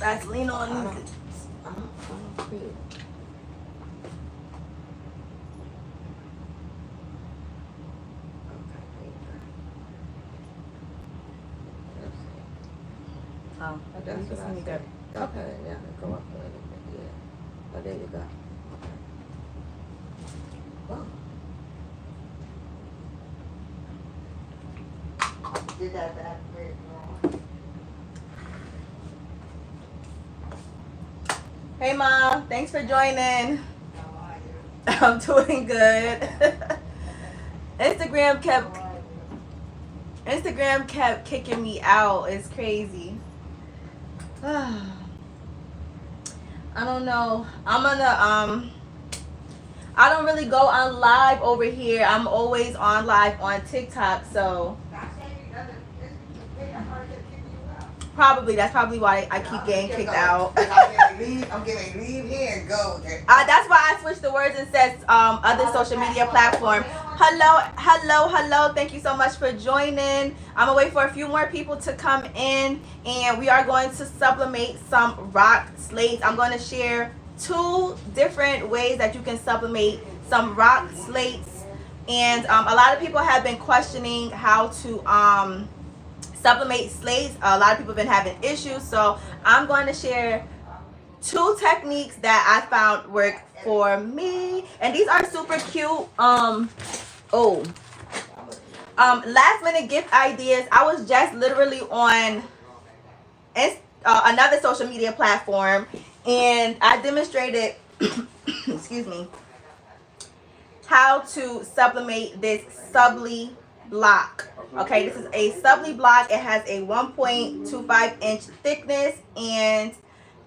Vaseline on these. I don't feel it. Oh, That's what I said. Okay, yeah, go up a little bit, yeah. Oh, there you go. Okay. Whoa. Did that very wrong. Hey Mom, thanks for joining. I'm doing good. Instagram kept kicking me out. It's crazy. I don't know. I don't really go on live over here. I'm always on live on TikTok, so that's probably why I keep getting kicked out. I'm getting leave here and go. That's why I switched the words and said other social media platform. Hello. Thank you so much for joining. I'm gonna wait for a few more people to come in, and we are going to sublimate some rock slates. I'm going to share 2 different ways that you can sublimate some rock slates, and a lot of people have been questioning how to sublimate slates. A lot of people have been having issues, so I'm going to share 2 techniques that I found work for me, and these are super cute. Last minute gift ideas. I was just literally on another social media platform, and I demonstrated excuse me, how to sublimate this Subliblock. Okay, this is a Subliblock. It has a 1.25 inch thickness, and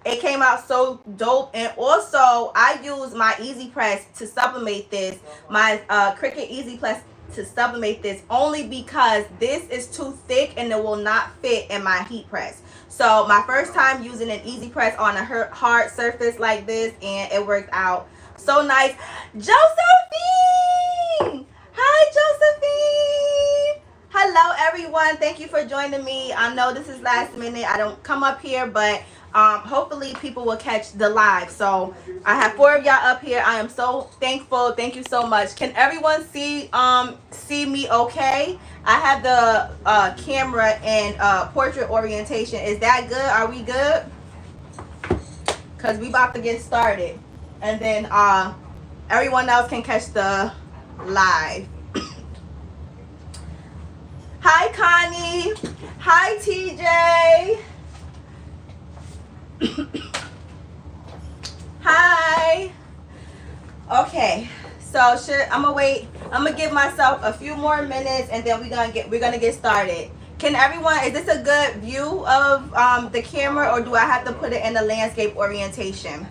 it came out so dope. And also, I use my Easy Press to sublimate this, my Cricut Easy Press to sublimate this, only because this is too thick and it will not fit in my heat press. So my first time using an Easy Press on a hard surface like this, and it worked out so nice. Josephine! Hi, Josephine! Hello, everyone. Thank you for joining me. I know this is last minute. I don't come up here, but hopefully people will catch the live. So I have 4 of y'all up here. I am so thankful. Thank you so much. Can everyone see me okay? I have the camera in portrait orientation. Is that good? Are we good? Because we about to get started, and then everyone else can catch the live. Hi, Connie. Hi, TJ. Hi. Okay, so I'm gonna wait. I'm gonna give myself a few more minutes, and then we're gonna get started. Can everyone? Is this a good view of the camera, or do I have to put it in the landscape orientation?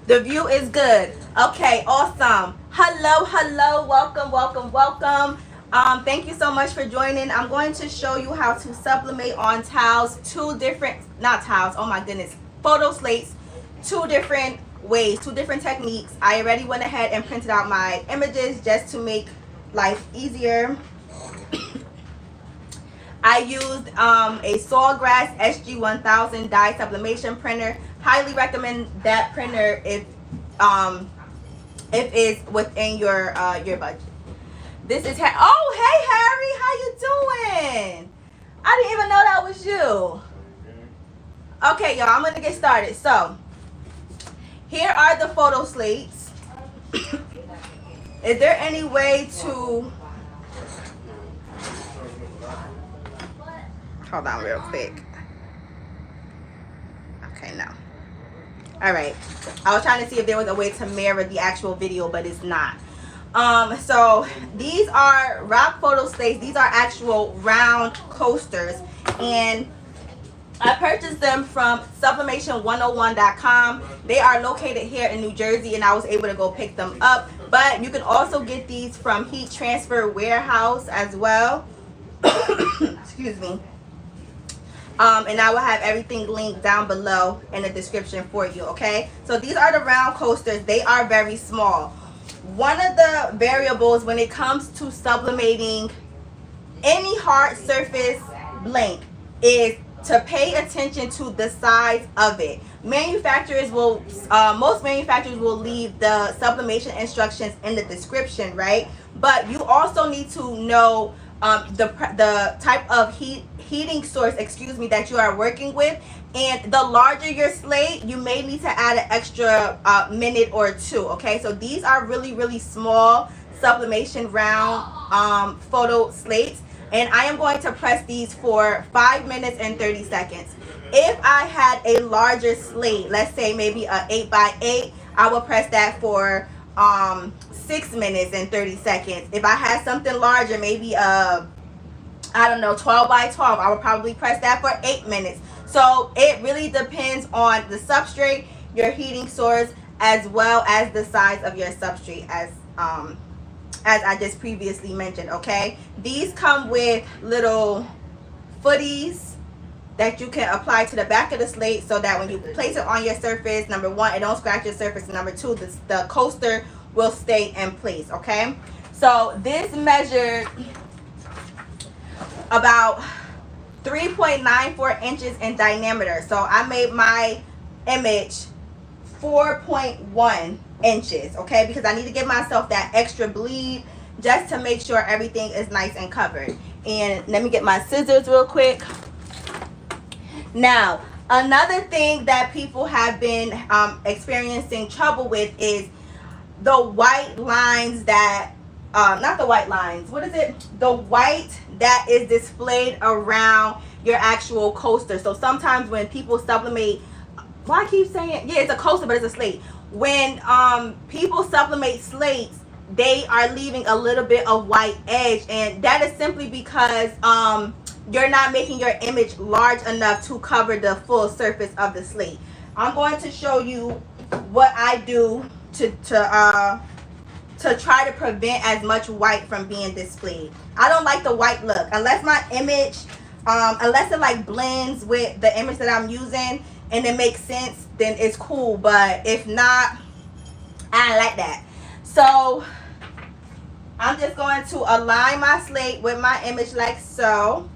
The view is good. Okay, awesome. Hello. Welcome. Thank you so much for joining. I'm going to show you how to sublimate on tiles, 2 different, not tiles, oh my goodness, photo slates, 2 different ways, 2 different techniques. I already went ahead and printed out my images just to make life easier. I used a Sawgrass SG1000 dye sublimation printer. Highly recommend that printer if it's within your budget. This is oh, hey Harry, how you doing? I didn't even know that was you. Okay, y'all, I'm gonna get started. So here are the photo slates. Is there any way to hold on real quick? Okay, no. All right, I was trying to see if there was a way to mirror the actual video, but it's not. So these are rock photo slates. These are actual round coasters, and I purchased them from Sublimation101.com. They are located here in New Jersey, and I was able to go pick them up. But you can also get these from Heat Transfer Warehouse as well. Excuse me. And I will have everything linked down below in the description for you, okay? So these are the round coasters. They are very small. One of the variables when it comes to sublimating any hard surface blank is to pay attention to the size of it. Manufacturers will, most manufacturers will leave the sublimation instructions in the description, right? But you also need to know the type of heating source, excuse me, that you are working with. And the larger your slate, you may need to add an extra minute or two, okay? So these are really, really small sublimation round photo slates. And I am going to press these for 5 minutes and 30 seconds. If I had a larger slate, let's say maybe a 8x8, I will press that for 6 minutes and 30 seconds. If I had something larger, maybe I don't know, 12x12, I would probably press that for 8 minutes. So it really depends on the substrate, your heating source, as well as the size of your substrate, as I just previously mentioned, okay? These come with little footies that you can apply to the back of the slate so that when you place it on your surface, number one, it don't scratch your surface, and number two, the coaster will stay in place, okay? So this measured about 3.94 inches in diameter. So I made my image 4.1 inches, okay, because I need to give myself that extra bleed just to make sure everything is nice and covered. And let me get my scissors real quick. Now, another thing that people have been experiencing trouble with is the white lines that not the white lines, what is it, the white that is displayed around your actual coaster. So sometimes when people sublimate, why I keep saying, yeah, it's a coaster, but it's a slate. When people sublimate slates, they are leaving a little bit of white edge, and that is simply because you're not making your image large enough to cover the full surface of the slate. I'm going to show you what I do to try to prevent as much white from being displayed. I don't like the white look unless my image, unless it like blends with the image that I'm using and it makes sense, then it's cool. But if not, I don't like that. So I'm just going to align my slate with my image like so.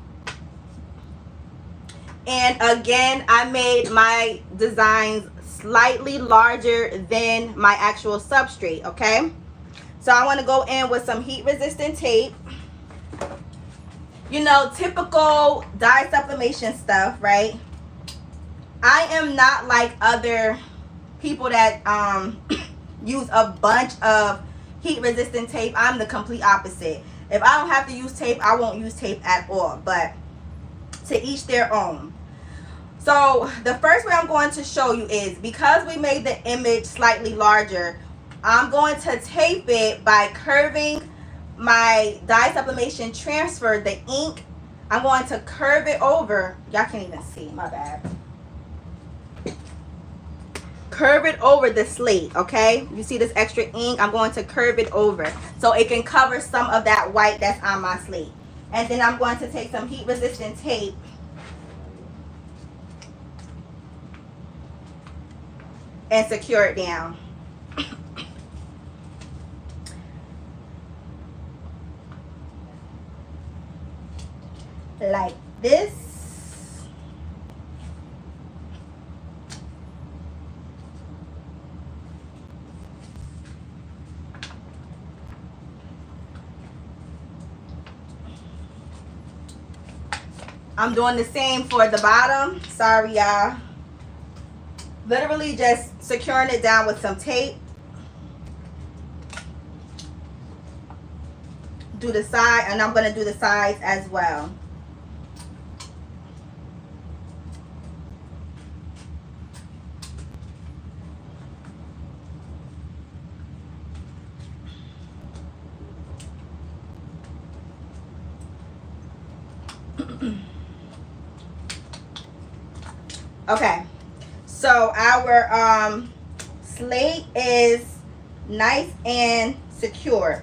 And again, I made my designs slightly larger than my actual substrate, okay? So I want to go in with some heat resistant tape. You know, typical dye sublimation stuff, right? I am not like other people that use a bunch of heat resistant tape. I'm the complete opposite. If I don't have to use tape, I won't use tape at all, but to each their own. So the first way I'm going to show you is, because we made the image slightly larger, I'm going to tape it by curving my dye sublimation transfer, the ink. I'm going to curve it over. Y'all can't even see, my bad. Curve it over the slate, okay? You see this extra ink? I'm going to curve it over so it can cover some of that white that's on my slate. And then I'm going to take some heat resistant tape and secure it down. Like this. I'm doing the same for the bottom. Sorry, y'all. Literally just securing it down with some tape. Do the side, and I'm going to do the sides as well. Okay, so our slate is nice and secure.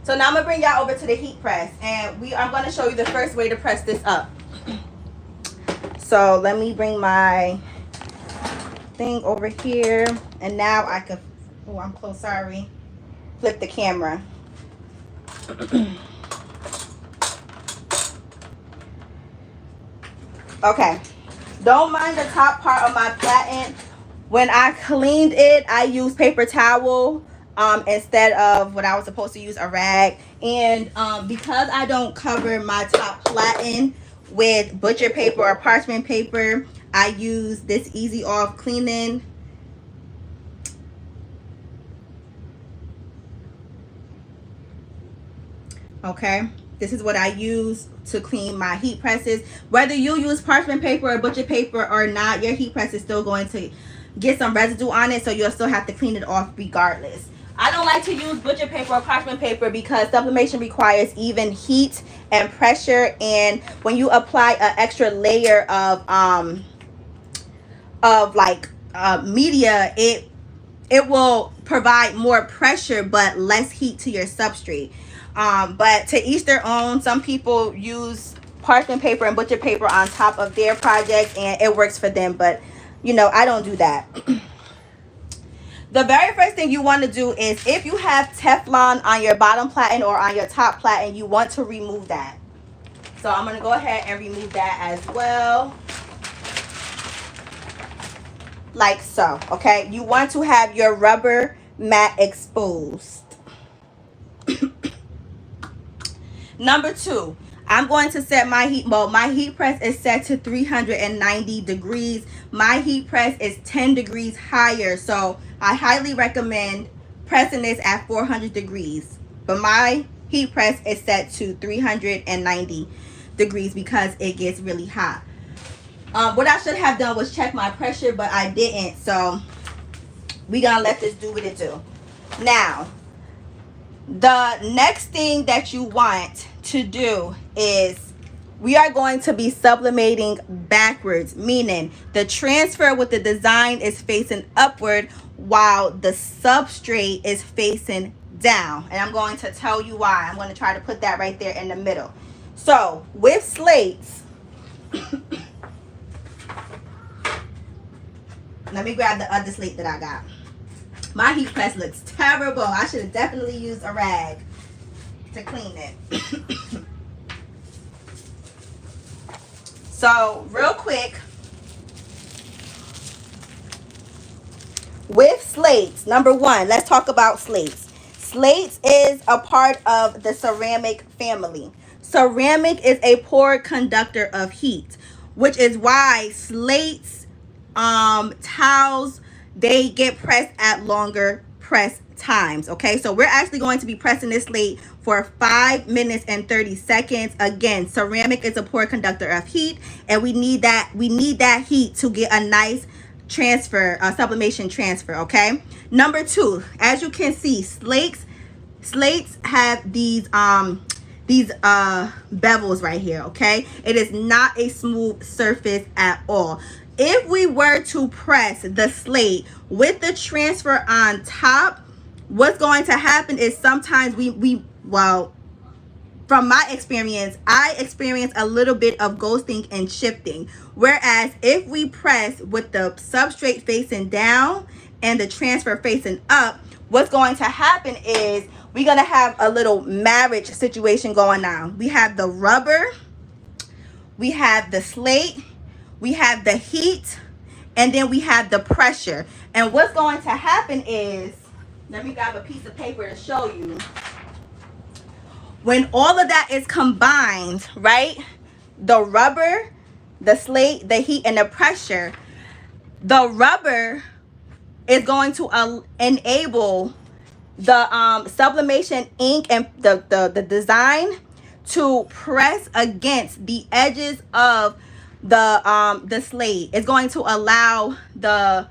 So now I'm gonna bring y'all over to the heat press, and I'm gonna show you the first way to press this up. So let me bring my thing over here, and now I can, oh, I'm close, sorry, flip the camera. Okay, don't mind the top part of my platen. When I cleaned it, I used paper towel instead of what I was supposed to use, a rag. And because I don't cover my top platen with butcher paper or parchment paper, I use this easy off cleaning. Okay, this is what I use to clean my heat presses. Whether you use parchment paper or butcher paper or not, your heat press is still going to get some residue on it, so you'll still have to clean it off regardless. I don't like to use butcher paper or parchment paper because sublimation requires even heat and pressure, and when you apply an extra layer of media, it will provide more pressure but less heat to your substrate. But to each their own. Some people use parchment paper and butcher paper on top of their projects and it works for them, but you know, I don't do that. The very first thing you want to do is, if you have Teflon on your bottom platen or on your top platen, you want to remove that. So I'm going to go ahead and remove that as well. Like so, okay? You want to have your rubber mat exposed. Number 2, I'm going to set my heat mode. My heat press is set to 390 degrees. My heat press is 10 degrees higher, so I highly recommend pressing this at 400 degrees. But my heat press is set to 390 degrees because it gets really hot. What I should have done was check my pressure, but I didn't, so we gonna let this do what it do. Now, the next thing that you want to do is we are going to be sublimating backwards, meaning the transfer with the design is facing upward while the substrate is facing down. And I'm going to tell you why. I'm going to try to put that right there in the middle. So with slates, let me grab the other slate that I got. My heat press looks terrible. I should have definitely used a rag to clean it. So real quick, with slates, number 1, let's talk about slates. Slates is a part of the ceramic family. Ceramic is a poor conductor of heat, which is why slates, towels, they get pressed at longer press times. Okay, so we're actually going to be pressing this slate for 5 minutes and 30 seconds. Again, ceramic is a poor conductor of heat, and we need that heat to get a nice transfer, sublimation transfer. Okay, number 2, as you can see, slates have these bevels right here. Okay, it is not a smooth surface at all. If we were to press the slate with the transfer on top, what's going to happen is sometimes well, from my experience, I experience a little bit of ghosting and shifting. Whereas if we press with the substrate facing down and the transfer facing up, what's going to happen is we're going to have a little marriage situation going on. We have the rubber, we have the slate, we have the heat, and then we have the pressure. And what's going to happen is, let me grab a piece of paper to show you. When all of that is combined, right? The rubber, the slate, the heat, and the pressure, the rubber is going to enable the sublimation ink and the design to press against the edges of the slate. It's going to allow the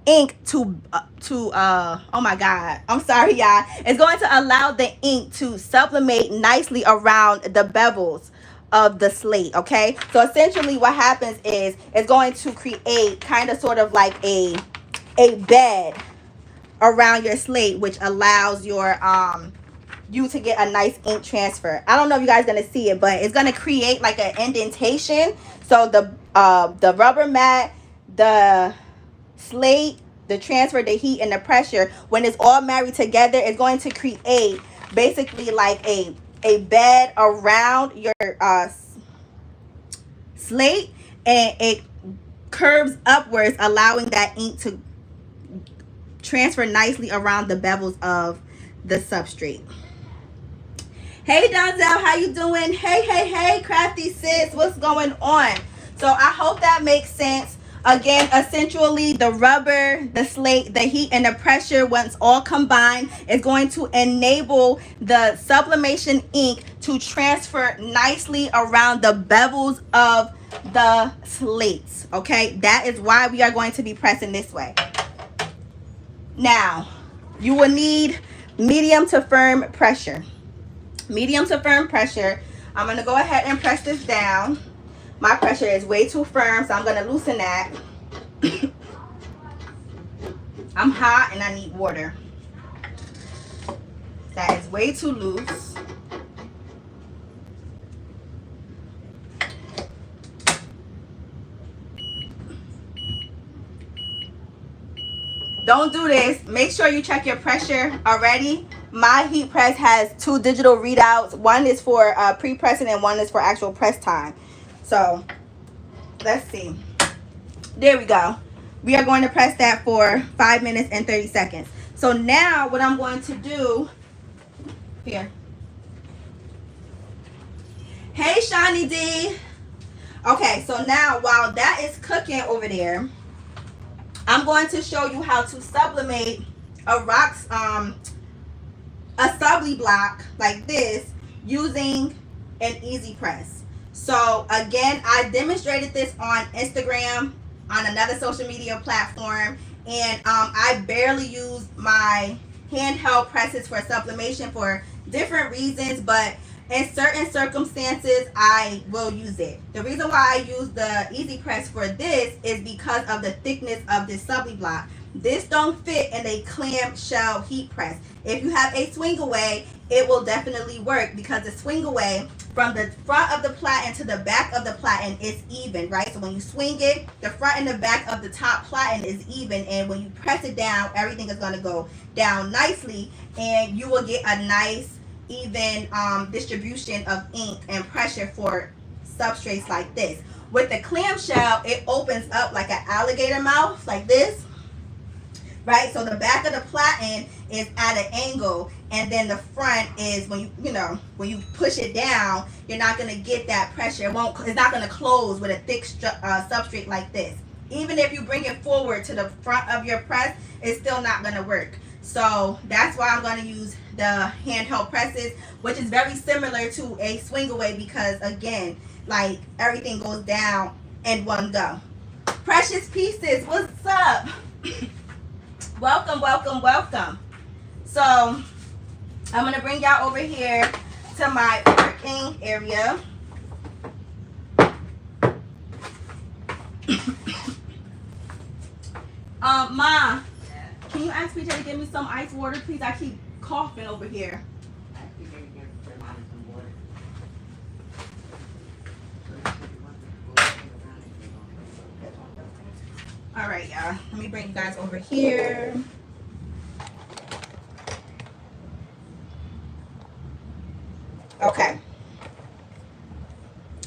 ink to oh my god, I'm sorry y'all, it's going to allow the ink to sublimate nicely around the bevels of the slate. Okay, so essentially what happens is it's going to create kind of sort of like a bed around your slate, which allows your you to get a nice ink transfer. I don't know if you guys gonna see it, but it's gonna create like an indentation. So the rubber mat, the slate, the transfer, the heat, and the pressure, when it's all married together, it's going to create basically like a bed around your slate, and it curves upwards, allowing that ink to transfer nicely around the bevels of the substrate. Hey Donzel, how you doing? Hey, crafty sis, what's going on? So I hope that makes sense. Again, essentially the rubber, the slate, the heat, and the pressure, once all combined, is going to enable the sublimation ink to transfer nicely around the bevels of the slates. Okay, that is why we are going to be pressing this way. Now, you will need medium to firm pressure. Medium to firm pressure. I'm going to go ahead and press this down. My pressure is way too firm, so I'm going to loosen that. I'm hot and I need water. That is way too loose. Don't do this. Make sure you check your pressure already. My heat press has 2 digital readouts. One is for pre-pressing and one is for actual press time. So let's see. There we go. We are going to press that for 5 minutes and 30 seconds. So now what I'm going to do here. Hey Shani D. Okay, so now while that is cooking over there, I'm going to show you how to sublimate a Subliblock like this using an easy press. So again, I demonstrated this on Instagram, on another social media platform, and I barely use my handheld presses for sublimation for different reasons, but in certain circumstances I will use it. The reason why I use the easy press for this is because of the thickness of this Subliblock. This don't fit in a clamshell heat press. If you have a swing away, it will definitely work, because the swing away from the front of the platen to the back of the platen is even, right? So when you swing it, the front and the back of the top platen is even, and when you press it down, everything is going to go down nicely, and you will get a nice even distribution of ink and pressure for substrates like this. With the clamshell, it opens up like an alligator mouth, like this, right? So the back of the platen is at an angle, and then the front is, when when you push it down, you're not going to get that pressure. It's not going to close with a thick substrate like this. Even if you bring it forward to the front of your press, it's still not going to work. So that's why I'm going to use the handheld presses, which is very similar to a swing away, because again, like, everything goes down in one go. Precious Pieces, what's up? Welcome. So I'm going to bring y'all over here to my working area. Ma, can you ask PJ to give me some ice water, please? I keep coughing over here. All right, y'all. Let me bring you guys over here. Okay.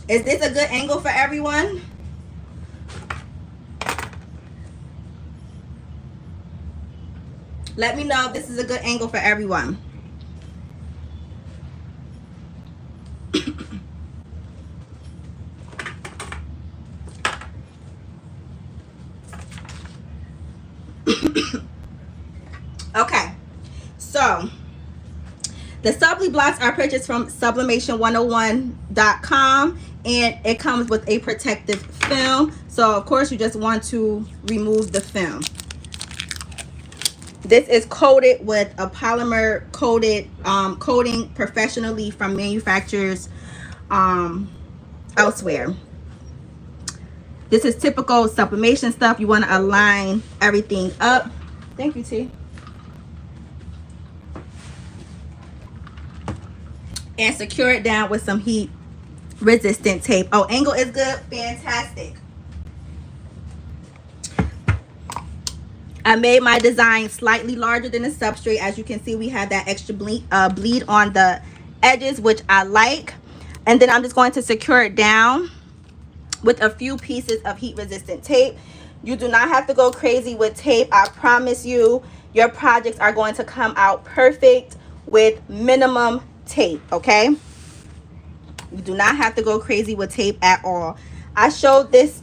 Is this a good angle for everyone? Let me know if this is a good angle for everyone. Okay, so the Subliblocks are purchased from Sublimation101.com, and it comes with a protective film. So of course you just want to remove the film. This is coated with a polymer coated coating professionally from manufacturers elsewhere. This is typical sublimation stuff. You want to align everything up. Thank you, T. and secure it down with some heat resistant tape. Oh, angle is good. Fantastic. I made my design slightly larger than the substrate. As you can see, we have that extra bleed on the edges, which I like. And then I'm just going to secure it down with a few pieces of heat resistant tape. You do not have to go crazy with tape. I promise you, your projects are going to come out perfect with minimum tape, okay? You do not have to go crazy with tape at all. I showed this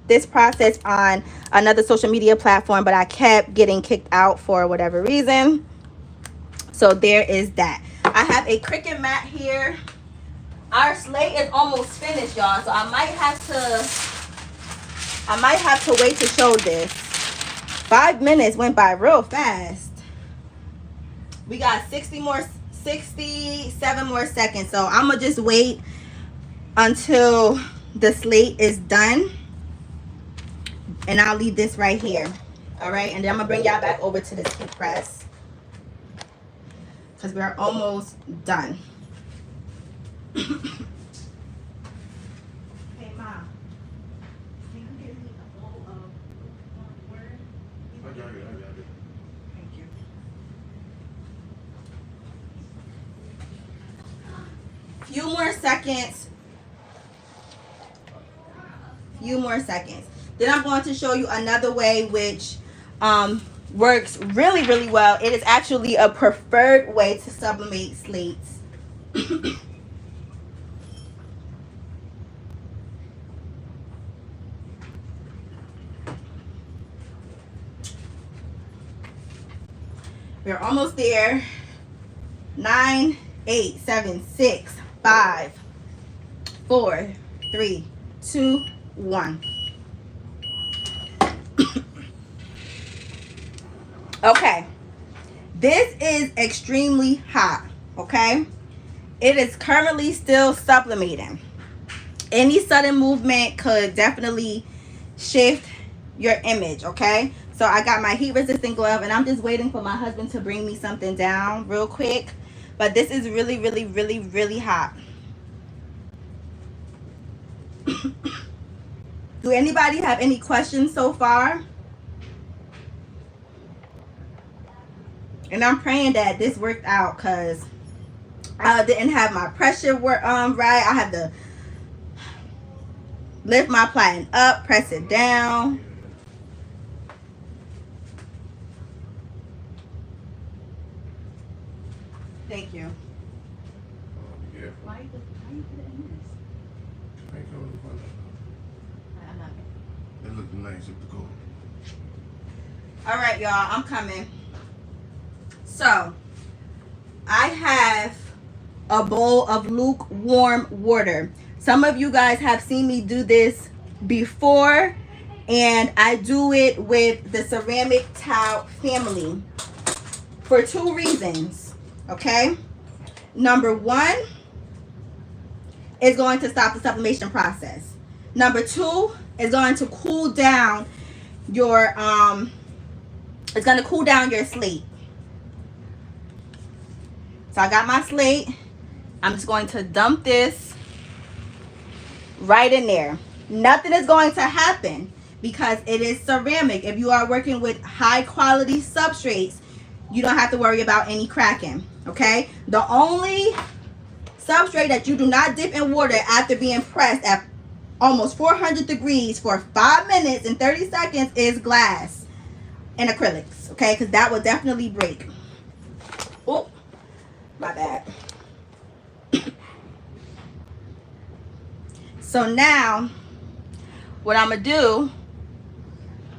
this process on another social media platform, but I kept getting kicked out for whatever reason. So there is that. I have a Cricut mat here. Our slate is almost finished, y'all, so I might have to wait to show this. 5 minutes went by real fast. We got 67 more seconds, so I'm gonna just wait until the slate is done, and I'll leave this right here. All right, and then I'm gonna bring y'all back over to this heat press because we're almost done. Hey, Mom, can you give me a bowl of water? I got it. Thank you. Few more seconds. Then I'm going to show you another way which works really, really well. It is actually a preferred way to sublimate slates. We're almost there. 9, 8, 7, 6, 5, 4, 3, 2, 1. Okay, this is extremely hot. Okay, it is currently still sublimating. Any sudden movement could definitely shift your image. Okay, so I got my heat resistant glove, and I'm just waiting for my husband to bring me something down real quick. But this is really, really, really, really hot. Do anybody have any questions so far? And I'm praying that this worked out, because I didn't have my pressure right. I had to lift my platen up, press it down. Thank you. Yeah. Why you put it in this? Thank you. I'm not. It looks nice with the gold. All right, y'all, I'm coming. So, I have a bowl of lukewarm water. Some of you guys have seen me do this before, and I do it with the ceramic towel family for 2 reasons, okay? Number 1 is going to stop the sublimation process. Number 2 is going to cool down your it's going to cool down your slate. So I got my slate. I'm just going to dump this right in there. Nothing is going to happen because it is ceramic. If you are working with high quality substrates, you don't have to worry about any cracking, okay? The only substrate that you do not dip in water after being pressed at almost 400 degrees for 5 minutes and 30 seconds is glass and acrylics, okay? Because that will definitely break. Oh, my bad. So now what I'm gonna do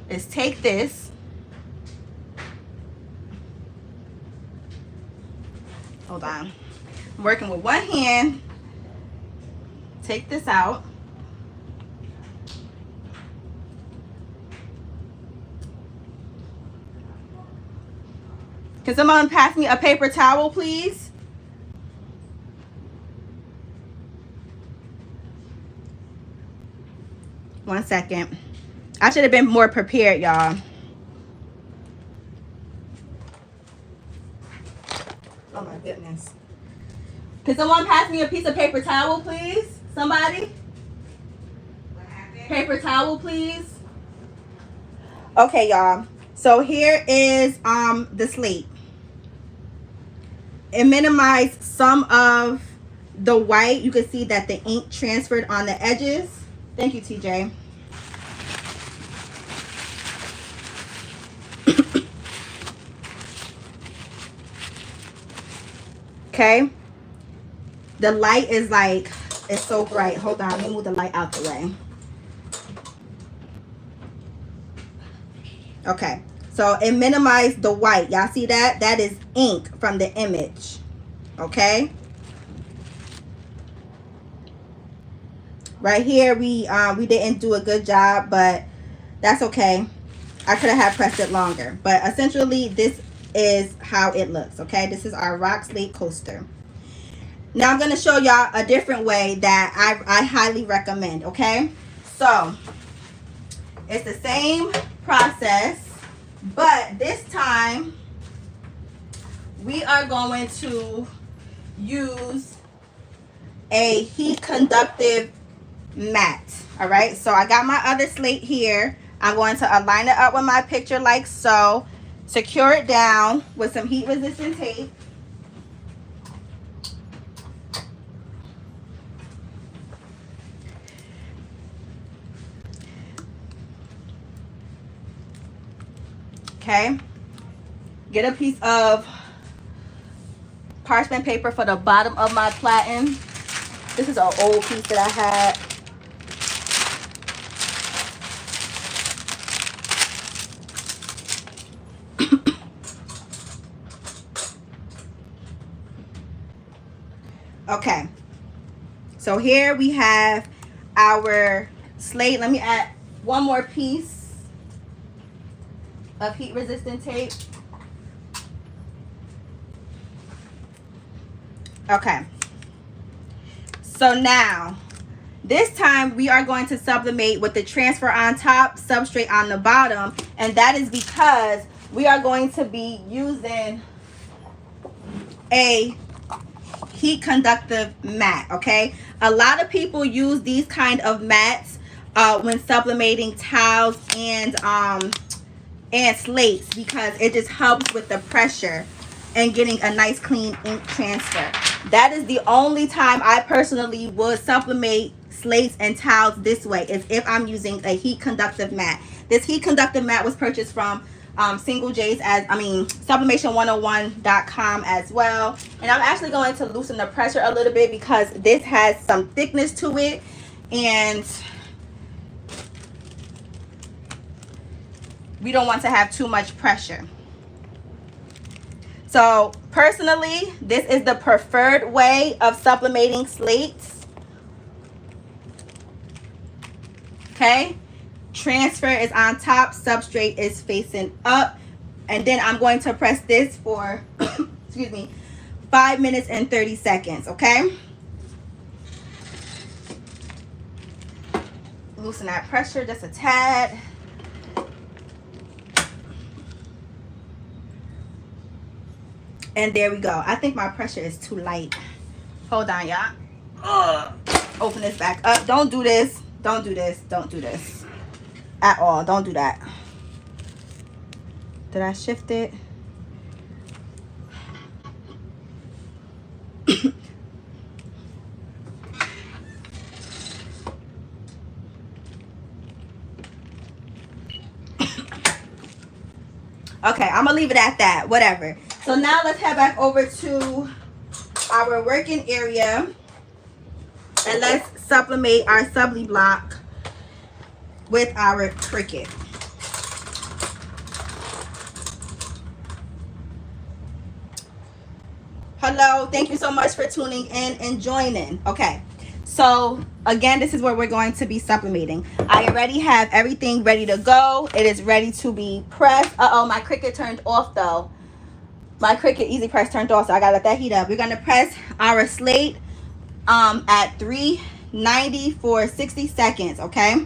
is take this, hold on, I'm working with one hand, take this out, can someone pass me a paper towel, please? One second. I should have been more prepared, y'all. Oh my goodness. Can someone pass me a piece of paper towel, please? Somebody? Paper towel, please. Okay, y'all. So here is the slate. It minimized some of the white. You can see that the ink transferred on the edges. Thank you, TJ. Okay. The light is like, it's so bright. Hold on, let me move the light out the way. Okay, so it minimized the white. Y'all see that? That is ink from the image. Okay. Right here, we didn't do a good job, but that's okay. I could have pressed it longer, but essentially this is how it looks. Okay, this is our rock slate coaster. Now I'm going to show y'all a different way that I highly recommend. Okay, so it's the same process, but this time we are going to use a heat conductive mat. All right, so I got my other slate here. I'm going to align it up with my picture like so, secure it down with some heat resistant tape. Okay, get a piece of parchment paper for the bottom of my platen. This is an old piece that I had. Okay, so here we have our slate. Let me add one more piece of heat resistant tape. Okay, so now this time we are going to sublimate with the transfer on top, substrate on the bottom, and that is because we are going to be using a heat conductive mat. Okay, a lot of people use these kind of mats when sublimating towels and slates, because it just helps with the pressure and getting a nice clean ink transfer. That is the only time I personally would sublimate slates and towels this way, is if I'm using a heat conductive mat. This heat conductive mat was purchased from Sublimation101.com as well, and I'm actually going to loosen the pressure a little bit because this has some thickness to it, and we don't want to have too much pressure. So personally, this is the preferred way of sublimating slates. Okay, transfer is on top, substrate is facing up, and then I'm going to press this for excuse me, 5 minutes and 30 seconds. Okay, loosen that pressure just a tad. And there we go. I think my pressure is too light. Hold on, y'all. Open this back up. Don't do this. Don't do this. Don't do this at all. Don't do that. Did I shift it? Okay, I'm gonna leave it at that. Whatever. So now let's head back over to our working area and let's sublimate our Subliblock with our Cricut. Hello, thank you so much for tuning in and joining. Okay, so again, this is where we're going to be sublimating. I already have everything ready to go. It is ready to be pressed. Uh-oh, my Cricut turned off though. My Cricut Easy Press turned off, so I gotta let that heat up. We're gonna press our slate at 390 for 60 seconds, okay?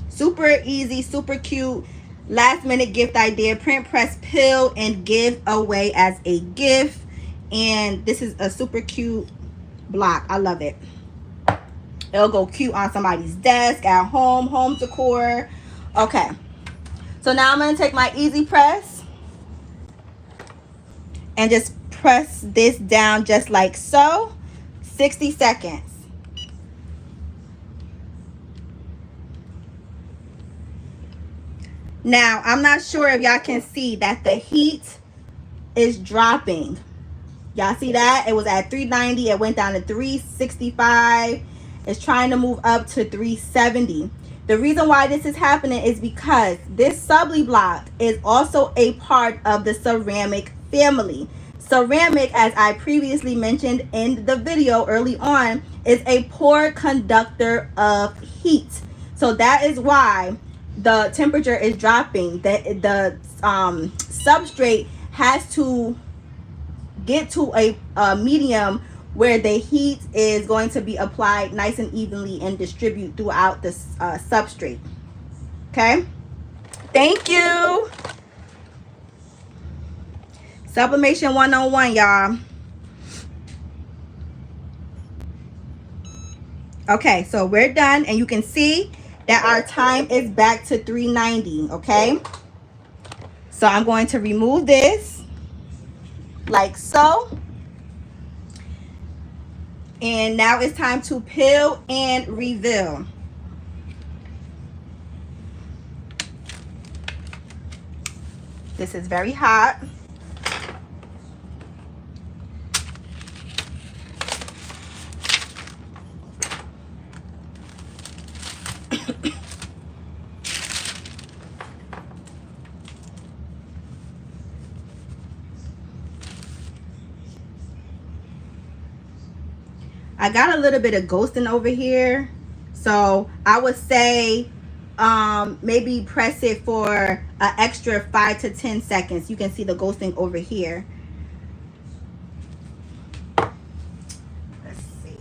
Super easy, super cute, last minute gift idea. Print, press, pill, and give away as a gift. And this is a super cute block. I love it. It'll go cute on somebody's desk, at home, home decor. Okay. So now I'm going to take my easy press and just press this down just like so. 60 seconds. Now, I'm not sure if y'all can see that the heat is dropping. Y'all see that? It was at 390. It went down to 365. It's trying to move up to 370. The reason why this is happening is because this Subliblock is also a part of the ceramic family. Ceramic, as I previously mentioned in the video early on, is a poor conductor of heat. So that is why the temperature is dropping. The substrate has to get to a medium where the heat is going to be applied nice and evenly and distribute throughout the substrate. Okay, thank you. Sublimation 101, y'all. Okay, so we're done, and you can see that our time is back to 390. Okay, so I'm going to remove this like so. And now it's time to peel and reveal. This is very hot. I got a little bit of ghosting over here, so I would say maybe press it for an extra 5 to 10 seconds. You can see the ghosting over here. Let's see.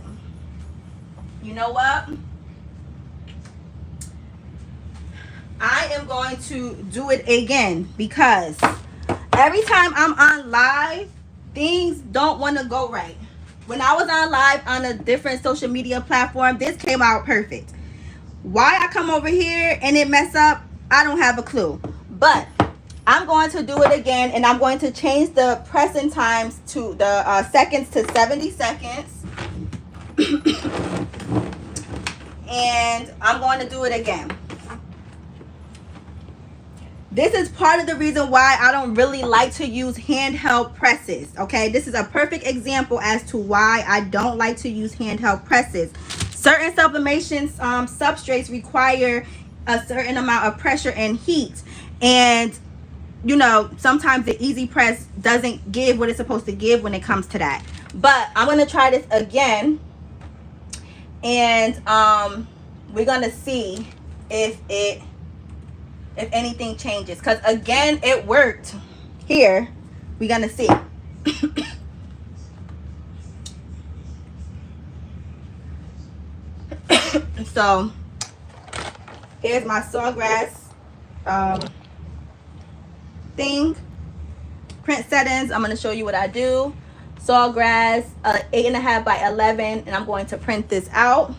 You know what? I am going to do it again because every time I'm on live, things don't want to go right. When I was on live on a different social media platform, this came out perfect. Why I come over here and it mess up, I don't have a clue. But I'm going to do it again, and I'm going to change the pressing times to the seconds to 70 seconds. And I'm going to do it again. This is part of the reason why I don't really like to use handheld presses, okay? This is a perfect example as to why I don't like to use handheld presses. Certain sublimation substrates require a certain amount of pressure and heat. And, you know, sometimes the easy press doesn't give what it's supposed to give when it comes to that. But I'm going to try this again. And we're going to see if anything changes, because again it worked. Here we're gonna see. So here's my sawgrass thing, print settings. I'm gonna show you what I do. Sawgrass 8.5 by 11, and I'm going to print this out.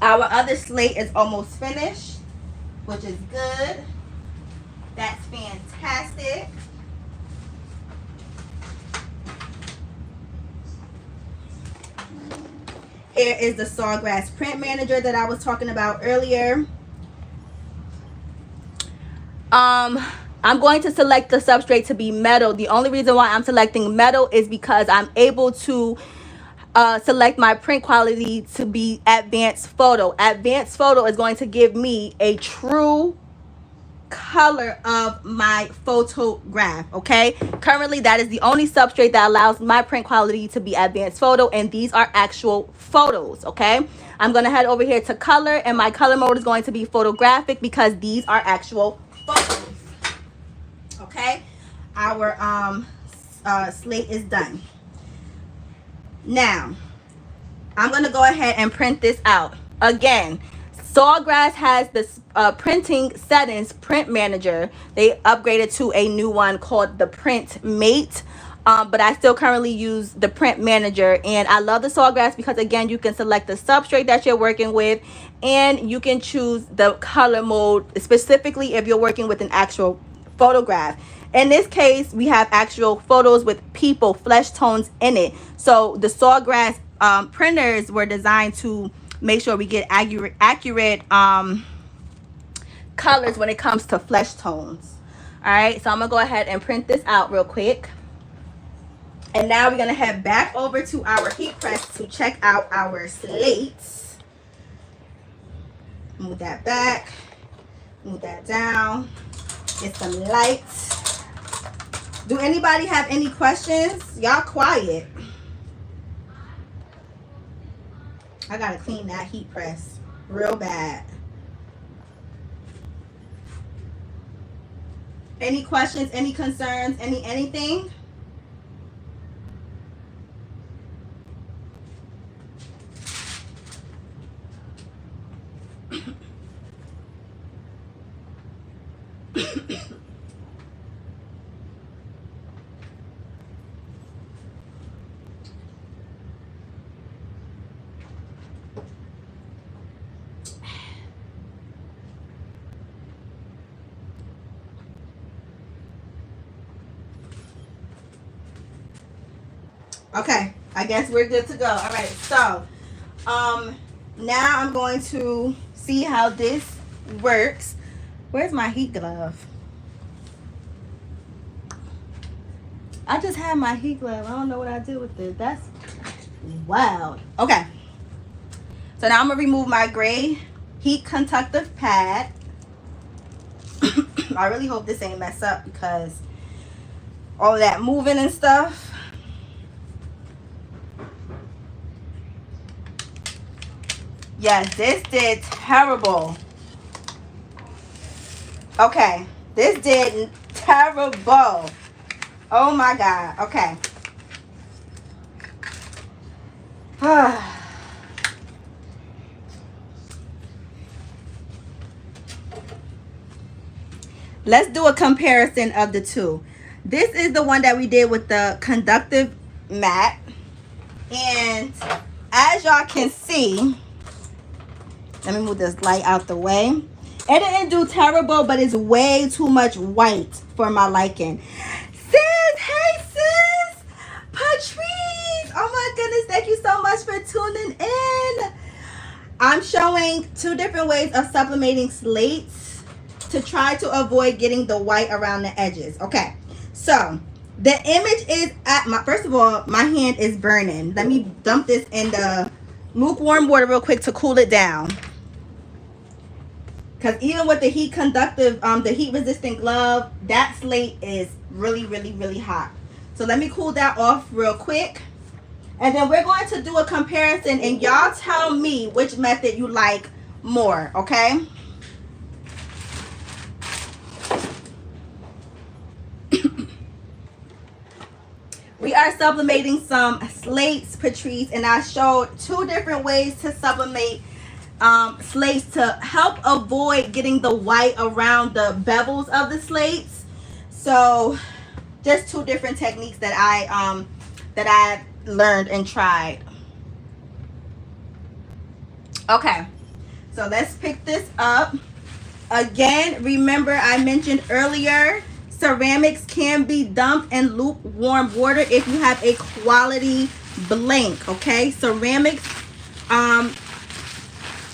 Our other slate is almost finished, which is good. That's fantastic. Here is the Sawgrass Print Manager that I was talking about earlier. I'm going to select the substrate to be metal. The only reason why I'm selecting metal is because I'm able to select my print quality to be advanced photo. Advanced photo is going to give me a true color of my photograph. Okay, currently that is the only substrate that allows my print quality to be advanced photo, and these are actual photos. Okay, I'm gonna head over here to color, and my color mode is going to be photographic because these are actual photos. Okay, our slate is done. Now I'm gonna go ahead and print this out again. Sawgrass has this printing settings print manager. They upgraded to a new one called the Print Mate. but I still currently use the print manager. And I love the Sawgrass because, again, you can select the substrate that you're working with, and you can choose the color mode, specifically if you're working with an actual photograph. In this case, we have actual photos with people, flesh tones in it. So the Sawgrass printers were designed to make sure we get accurate colors when it comes to flesh tones. All right, so I'm gonna go ahead and print this out real quick. And now we're gonna head back over to our heat press to check out our slates. Move that back, move that down, get some lights. Do anybody have any questions? Y'all quiet. I gotta clean that heat press real bad. Any questions, any concerns, anything? Okay, I guess we're good to go. All right, so now I'm going to see how this works. Where's my heat glove? I just had my heat glove. I don't know what I did with it. That's wild. Okay, so now I'm gonna remove my gray heat conductive pad. I really hope this ain't messed up because all of that moving and stuff. Yes, this did terrible. Okay, this did terrible. Oh my God. Okay. Let's do a comparison of the two. This is the one that we did with the conductive mat. And as y'all can see, let me move this light out the way. It didn't do terrible, but it's way too much white for my liking. Sis, hey sis, Patrice. Oh my goodness, thank you so much for tuning in. I'm showing two different ways of sublimating slates to try to avoid getting the white around the edges. Okay, so the image is at my, first of all, my hand is burning. Let me dump this in the lukewarm water real quick to cool it down. Because even with the heat conductive, the heat resistant glove, that slate is really, really, really hot. So let me cool that off real quick. And then we're going to do a comparison and y'all tell me which method you like more, okay? We are sublimating some slates, Patrice, and I showed two different ways to sublimate slates to help avoid getting the white around the bevels of the slates. So just two different techniques that I learned and tried. Okay, so let's pick this up. Again, remember I mentioned earlier, ceramics can be dumped in lukewarm water if you have a quality blank. Okay, ceramics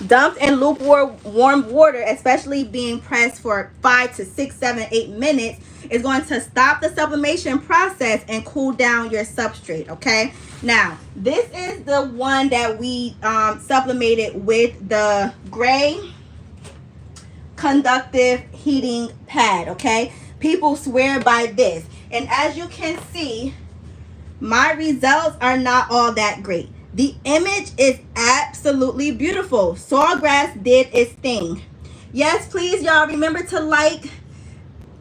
dumped in lukewarm water, especially being pressed for 5 to 6, 7, 8 minutes, is going to stop the sublimation process and cool down your substrate. Okay, now this is the one that we sublimated with the gray conductive heating pad. Okay, people swear by this, and as you can see, my results are not all that great. The image is absolutely beautiful. Sawgrass did its thing. Yes, please, y'all remember to like.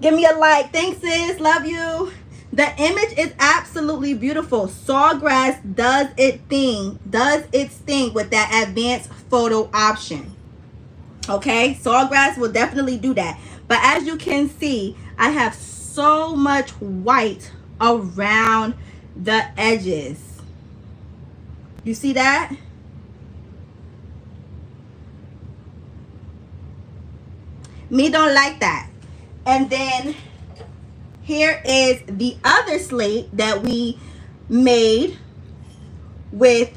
Give me a like. Thanks, sis. Love you. The image is absolutely beautiful. Sawgrass does its thing with that advanced photo option. Okay, Sawgrass will definitely do that. But as you can see, I have so much white around the edges. You see that? Me don't like that. And then here is the other slate that we made with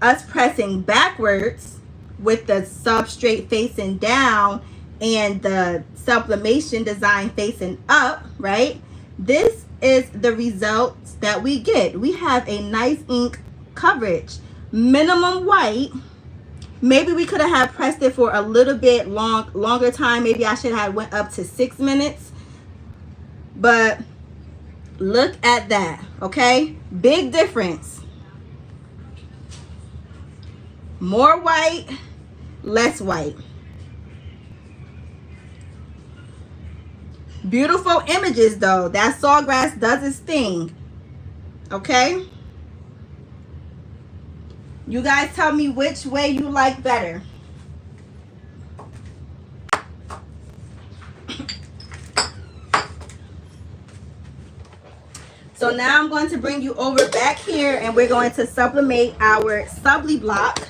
us pressing backwards with the substrate facing down and the sublimation design facing up, right? This is the results that we get. We have a nice ink coverage, minimum white. Maybe we could have pressed it for a little bit longer time. Maybe I should have went up to 6 minutes. But look at that, okay? Big difference. More white, less white. Beautiful images though. That sawgrass does its thing, okay? You guys tell me which way you like better. So now I'm going to bring you over back here and we're going to sublimate our Subliblock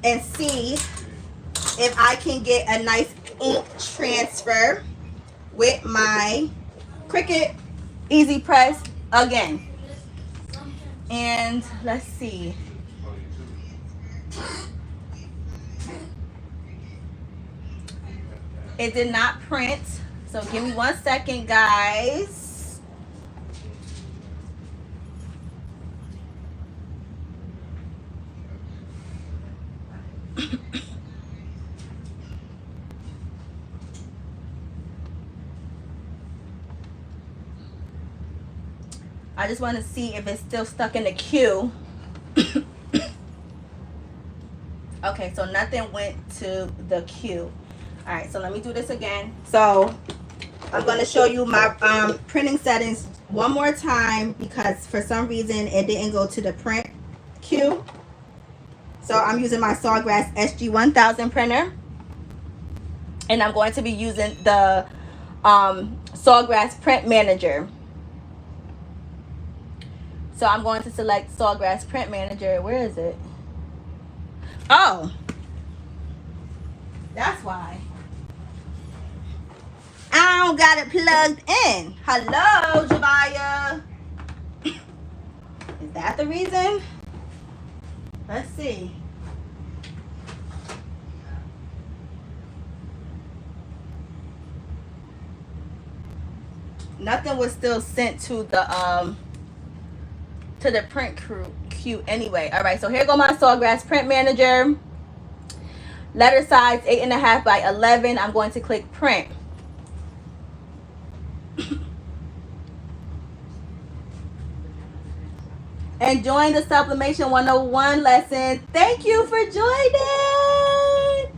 and see if I can get a nice ink transfer with my Cricut Easy Press again. And let's see. It did not print, so give me 1 second, guys. I just want to see if it's still stuck in the queue. Okay, so nothing went to the queue. All right, so let me do this again. So I'm going to show you my printing settings one more time because for some reason it didn't go to the print queue. So I'm using my Sawgrass SG1000 printer. And I'm going to be using the Sawgrass Print Manager. So I'm going to select Sawgrass Print Manager. Where is it? Oh, that's why. I don't got it plugged in. Hello, Javiah. Is that the reason? Let's see. Nothing was still sent to the print queue anyway. All right, so here go my Sawgrass Print Manager. Letter size 8.5 by 11. I'm going to click print. Enjoying the Sublimation 101 lesson. Thank you for joining.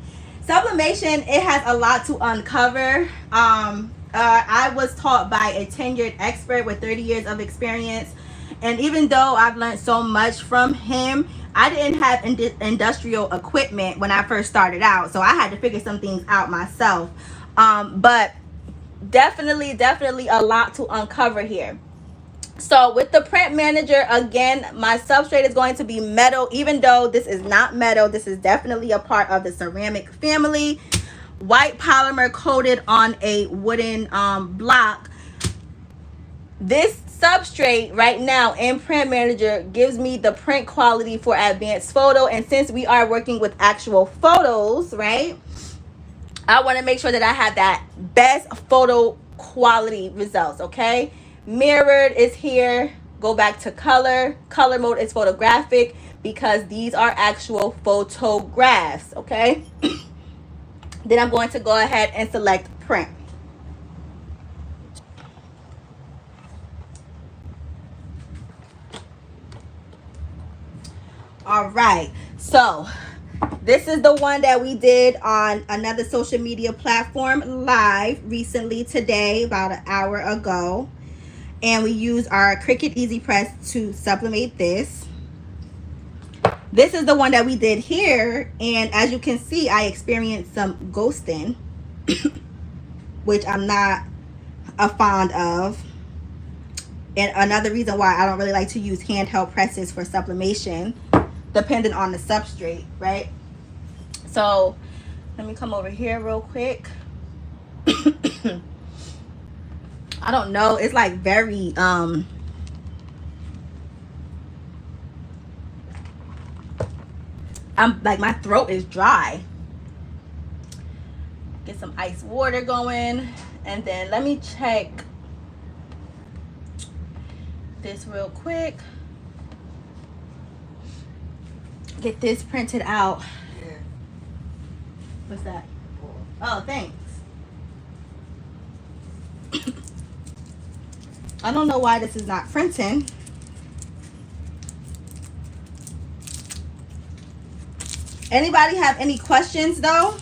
Sublimation, it has a lot to uncover. I was taught by a tenured expert with 30 years of experience. And even though I've learned so much from him, I didn't have industrial equipment when I first started out. So I had to figure some things out myself. But definitely a lot to uncover here. So with the print manager, again, my substrate is going to be metal. Even though this is not metal, this is definitely a part of the ceramic family. White polymer coated on a wooden block. This substrate right now in print manager gives me the print quality for advanced photo. And since we are working with actual photos, right, I want to make sure that I have that best photo quality results. Okay, mirrored is here. Go back to color mode is photographic because these are actual photographs. Okay. Then I'm going to go ahead and select print. All right, so this is the one that we did on another social media platform live recently today, about an hour ago. And we use our Cricut Easy Press to sublimate this. This is the one that we did here. And as you can see, I experienced some ghosting, which I'm not a fond of. And another reason why I don't really like to use handheld presses for sublimation, depending on the substrate, right? So let me come over here real quick. I don't know, it's like very I'm like, my throat is dry. Get some ice water going, and then let me check this real quick. Get this printed out. Yeah. What's that? Oh, thanks. I don't know why this is not printing. Anybody have any questions though?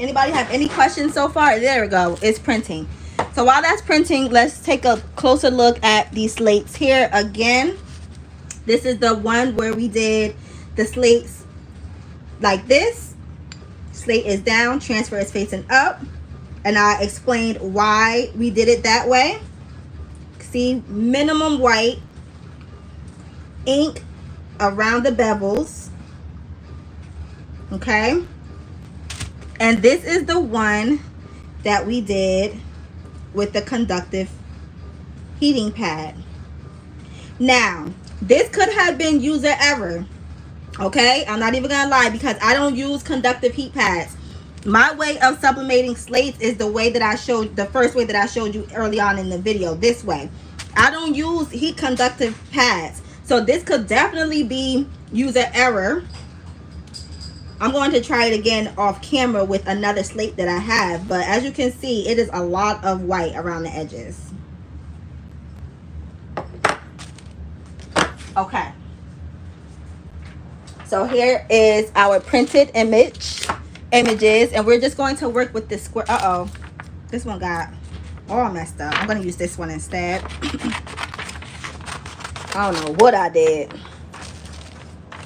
Anybody have any questions so far? There we go. It's printing. So while that's printing, let's take a closer look at these slates here again. This is the one where we did the slates like this. Slate is down, transfer is facing up. And I explained why we did it that way. See, minimum white, ink around the bevels. Okay. And this is the one that we did with the conductive heating pad. Now, this could have been user error. Okay, I'm not even gonna lie, because I don't use conductive heat pads. My way of sublimating slates is the way that I showed, the first way that I showed you early on in the video, this way. I don't use heat conductive pads. So this could definitely be user error. I'm going to try it again off camera with another slate that I have, but as you can see, it is a lot of white around the edges. Okay. So here is our printed images, and we're just going to work with this square. Uh-oh, this one got all messed up. I'm going to use this one instead. I don't know what I did.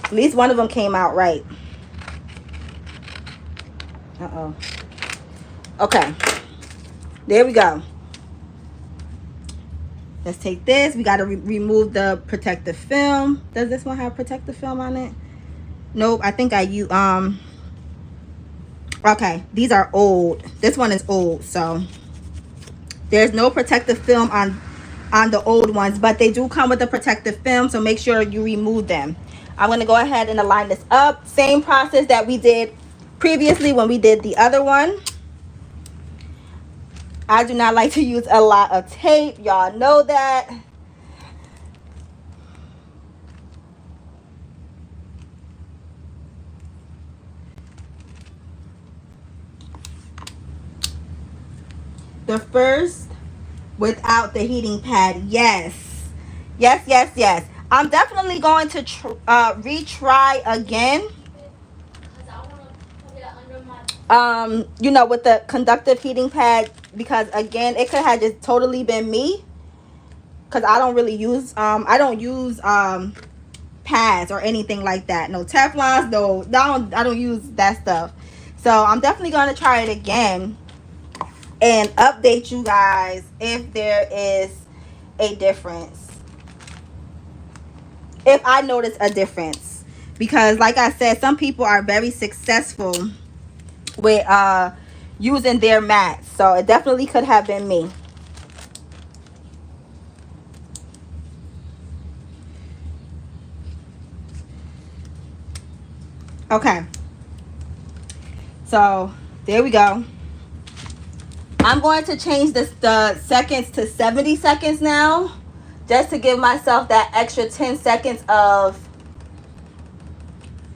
At least one of them came out right. Uh-oh. Okay, there we go. Let's take this. We got to remove the protective film. Does this one have protective film on it? Nope, I think I use okay, these are old. This one is old, so there's no protective film on the old ones, but they do come with a protective film, so make sure you remove them. I'm going to go ahead and align this up. Same process that we did previously when we did the other one. I do not like to use a lot of tape. Y'all know that. The first without the heating pad. Yes. Yes, yes, yes. I'm definitely going to retry again. You know, with the conductive heating pad, because again, it could have just totally been me, because I don't really use I don't use pads or anything like that. No Teflons, no, I don't use that stuff. So I'm definitely going to try it again and update you guys if there is a difference, if I notice a difference, because like I said, some people are very successful with using their mats, so it definitely could have been me. Okay, so there we go. I'm going to change the seconds to 70 seconds now, just to give myself that extra 10 seconds of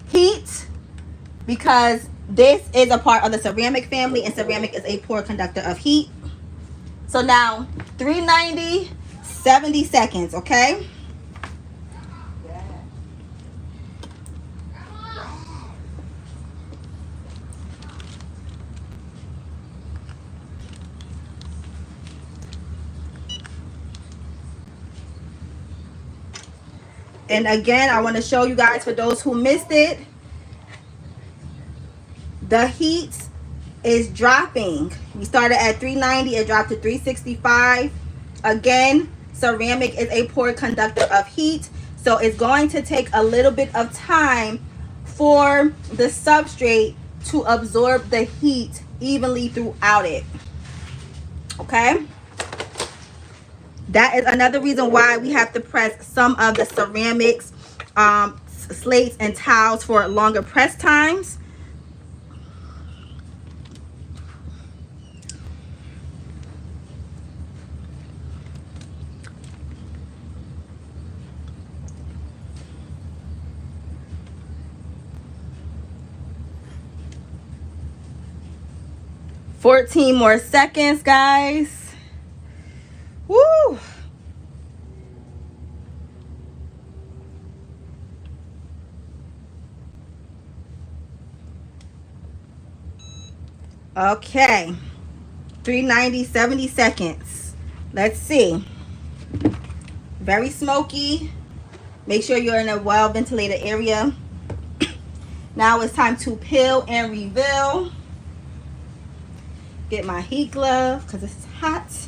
heat, because this is a part of the ceramic family, and ceramic is a poor conductor of heat. So now 390, 70 seconds, okay? And again, I want to show you guys, for those who missed it, the heat is dropping. We started at 390, it dropped to 365. Again, ceramic is a poor conductor of heat, so it's going to take a little bit of time for the substrate to absorb the heat evenly throughout it. Okay, that is another reason why we have to press some of the ceramics, slates and tiles for longer press times. $14 more seconds, guys. Woo! Okay, 390, 70 seconds. Let's see. Very smoky. Make sure you're in a well ventilated area. Now it's time to peel and reveal. Get my heat glove because it's hot.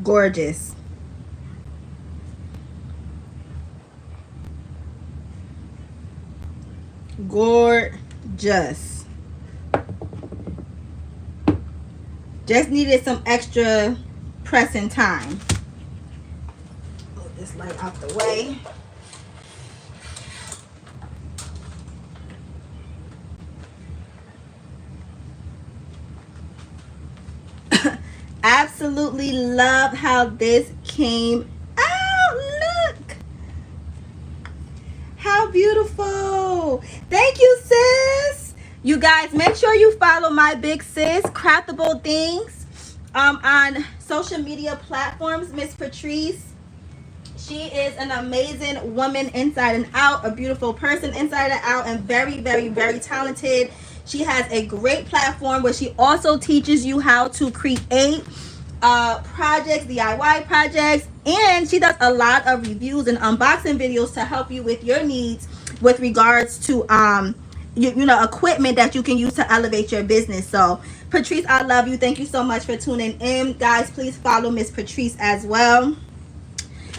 Gorgeous. Gorgeous. Just needed some extra pressing time. Move this light out the way. Absolutely love how this came out. Look how beautiful. Thank you, sis. You guys, make sure you follow my big sis Craftable Things on social media platforms. Miss Patrice, she is an amazing woman inside and out, a beautiful person inside and out, and very, very, very talented. She has a great platform where she also teaches you how to create projects, DIY projects, and she does a lot of reviews and unboxing videos to help you with your needs with regards to you know, equipment that you can use to elevate your business. So Patrice, I love you. Thank you so much for tuning in, guys. Please follow Miss Patrice as well.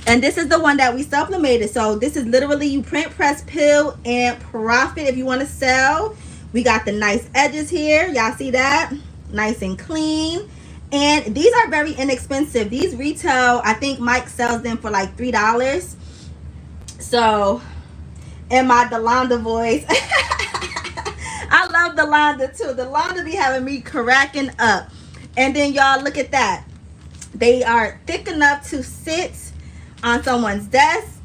And this is the one that we sublimated. So this is literally, you print, press, peel, and profit if you want to sell. We got the nice edges here. Y'all see that? Nice and clean. And these are very inexpensive. These retail, I think Mike sells them for like $3. So, in my Delonda voice. I love Delonda too. Delonda be having me cracking up. And then y'all look at that. They are thick enough to sit on someone's desk,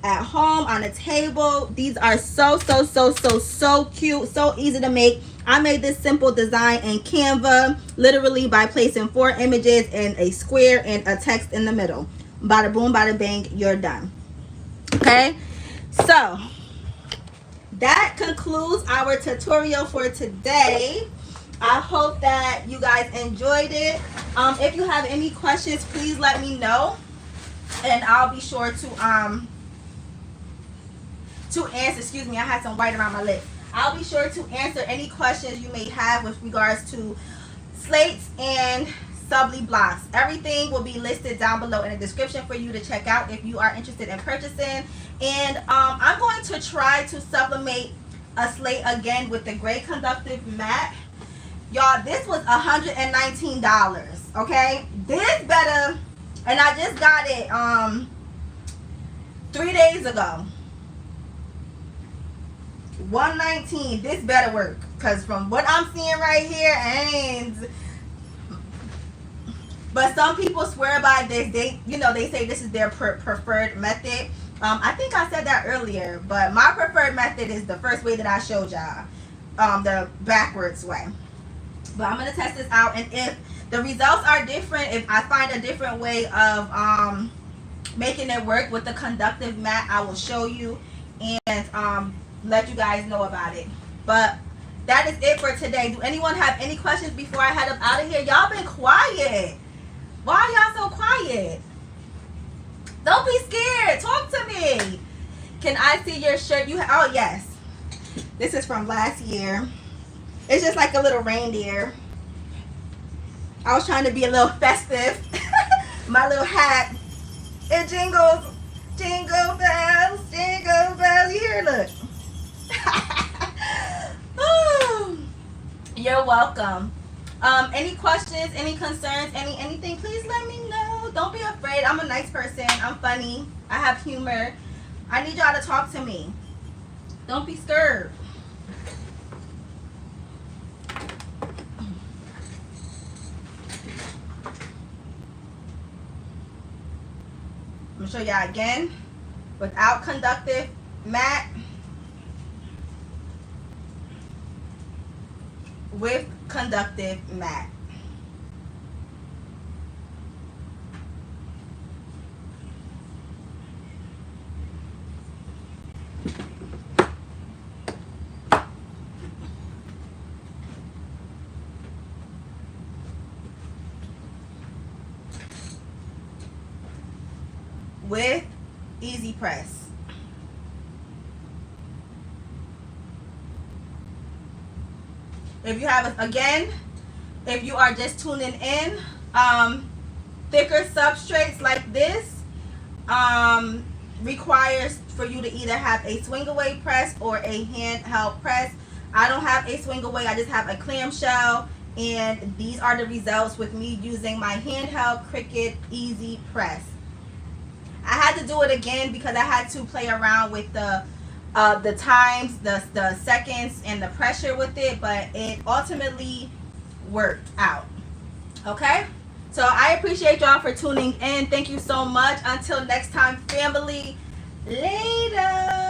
at home, on a table. These are so cute, so easy to make. I made this simple design in Canva, literally by placing 4 images in a square and a text in the middle. Bada boom, bada bang, you're done. Okay, so that concludes our tutorial for today. I hope that you guys enjoyed it. If you have any questions, please let me know, and I'll be sure to answer. Excuse me, I had some white around my lips. I'll be sure to answer any questions you may have with regards to slates and Subliblocks. Everything will be listed down below in the description for you to check out if you are interested in purchasing. And I'm going to try to sublimate a slate again with the gray conductive matte. Y'all, this was $119. Okay, this better, and I just got it 3 days ago. $119. This better work, because from what I'm seeing right here, and but some people swear by this. They say this is their preferred method. I think I said that earlier, but my preferred method is the first way that I showed y'all, the backwards way. But I'm gonna test this out, and if the results are different, if I find a different way of making it work with the conductive matte, I will show you and let you guys know about it. But that is it for today. Do anyone have any questions before I head up out of here? Y'all been quiet. Why are y'all so quiet? it. Don't be scared. Talk to me. Can I see your shirt? Oh, yes. This is from last year. It's just like a little reindeer. I was trying to be a little festive. My little hat. It jingles. Jingle bells, jingle bells. You hear, look. You're welcome. Any questions, any concerns, anything, please let me know. Don't be afraid. I'm a nice person. I'm funny. I have humor. I need y'all to talk to me. Don't be scared. I'm gonna show y'all again without conductive matte, with conductive matte. With easy press. If you have, again, if you are just tuning in, thicker substrates like this requires for you to either have a swing away press or a handheld press. I don't have a swing away, I just have a clamshell, and these are the results with me using my handheld Cricut easy press. I had to do it again because I had to play around with the times, the seconds, and the pressure with it, but it ultimately worked out. Okay, so I appreciate y'all for tuning in. Thank you so much. Until next time, family. Later.